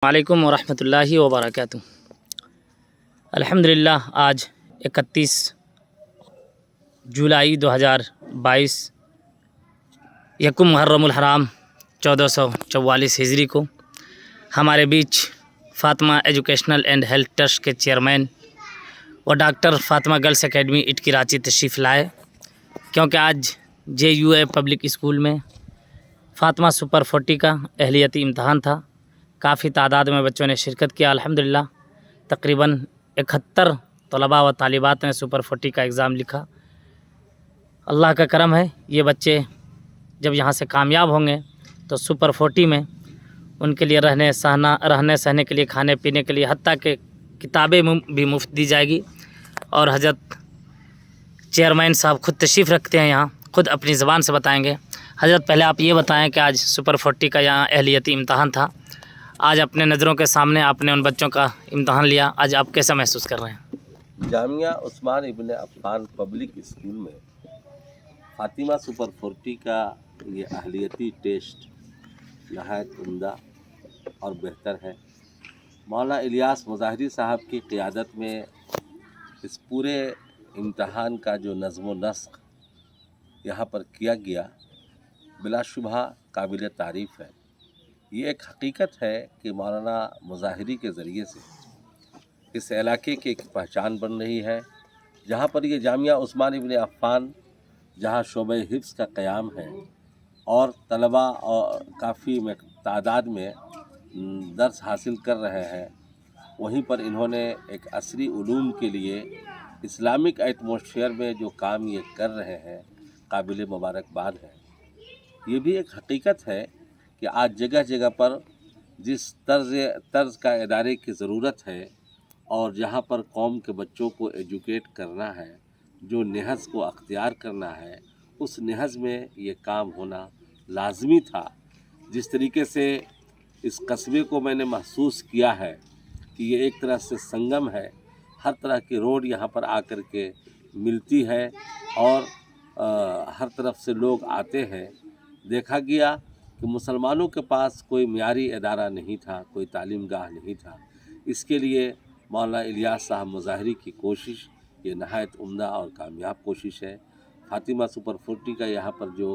वालेकुम वरहमतुल्लाहि वबरकातुह। अल्हम्दुलिल्लाह आज 31 जुलाई 2022 यकुम मुहर्रमुल हराम 1444 हिजरी को हमारे बीच Fatima educational and health trust के चेयरमैन व डॉक्टर फ़ातिमा गर्ल्स एकेडमी इट कराची तशरीफ़ लाए, क्योंकि आज JUA पब्लिक स्कूल में फ़ातिमा सुपर 40 का अहलियती इम्तहान था। काफ़ी तादाद में बच्चों ने शिरकत किया। अल्हम्दुलिल्लाह तकरीबन 71 तलबा व तालिबात ने सुपर 40 का एग्ज़ाम लिखा। अल्लाह का करम है, ये बच्चे जब यहाँ से कामयाब होंगे तो सुपर 40 में उनके लिए रहने सहने के लिए, खाने पीने के लिए, हत्ता के किताबें भी मुफ्त दी जाएगी। और हज़रत चेयरमैन साहब ख़ुद तशरीफ़ रखते हैं यहाँ, ख़ुद अपनी ज़बान से बताएंगे। हज़रत पहले आप ये बताएं कि आज सुपर 40 का यहाँ अहलियती इम्तहान था, आज अपने नज़रों के सामने आपने उन बच्चों का इम्तहान लिया, आज आप कैसा महसूस कर रहे हैं? जामिया उस्मान इब्न अफ़्फ़ान पब्लिक स्कूल में फ़ातिमा सुपर 40 का ये अहलियती टेस्ट नहायत उम्दा और बेहतर है। मौलाना इलियास मुज़ाहिरी साहब की क़ियादत में इस पूरे इम्तहान का जो नज़्म व नस्क़ यहाँ पर किया गया, बिलाशुबहा काबिल तारीफ़ है। ये एक हकीकत है कि मौलाना मुज़ाहिरी के ज़रिए से इस इलाके की एक पहचान बन रही है। जहाँ पर ये जामिया उस्मान इब्न अफ़्फ़ान, जहाँ शोबे हिफ्ज़ का क़याम है और तलबा और काफ़ी तादाद में दर्स हासिल कर रहे हैं, वहीं पर इन्होंने एक असरी उलूम के लिए इस्लामिक एटमॉस्फेयर में जो काम ये कर रहे हैं, काबिल मुबारकबाद है। ये भी एक हकीकत है कि आज जगह जगह पर जिस तर्ज़ का इदारे की ज़रूरत है और जहाँ पर कौम के बच्चों को एजुकेट करना है, जो नहज़ को अख्तियार करना है, उस नहज़ में ये काम होना लाज़मी था। जिस तरीके से इस कस्बे को मैंने महसूस किया है कि ये एक तरह से संगम है, हर तरह की रोड यहाँ पर आकर के मिलती है और हर तरफ से लोग आते हैं। देखा गया कि मुसलमानों के पास कोई मियारी इदारा नहीं था, कोई तालीम गाह नहीं था। इसके लिए मौलाना इलियास साहब मुज़ाहिरी की कोशिश ये नहायत उम्दा और कामयाब कोशिश है। फ़ातिमा सुपर 40 का यहाँ पर जो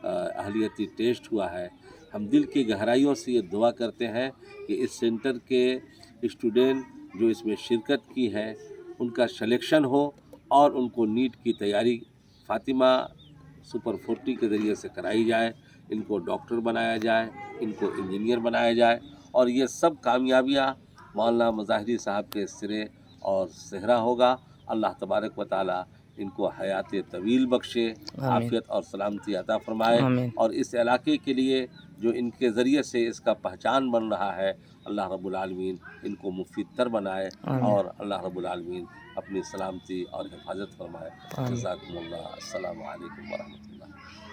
अहलियती टेस्ट हुआ है, हम दिल की गहराइयों से ये दुआ करते हैं कि इस सेंटर के स्टूडेंट जो इसमें शिरकत की है, उनका सिलेक्शन हो और उनको नीट की तैयारी फ़ातिमा सुपर 40 के ज़रिए से कराई जाए, इनको डॉक्टर बनाया जाए, इनको इंजीनियर बनाया जाए और ये सब कामयाबियाँ मौलाना मुज़ाहिरी साहब के सिरे और सेहरा होगा। अल्लाह तबारक व तआला इनको हयात तवील बख्शे, आफ़ियत और सलामती अता फ़रमाए और इस इलाके के लिए जो इनके ज़रिए से इसका पहचान बन रहा है, अल्लाह रब्बुल आलमीन इनको मुफीद तर बनाए और अल्लाह रब्बुल आलमीन अपनी सलामती और हिफाजत फरमाए। जज़ाकुमुल्लाह। अस्सलामु अलैकुम व रहमतुल्लाह।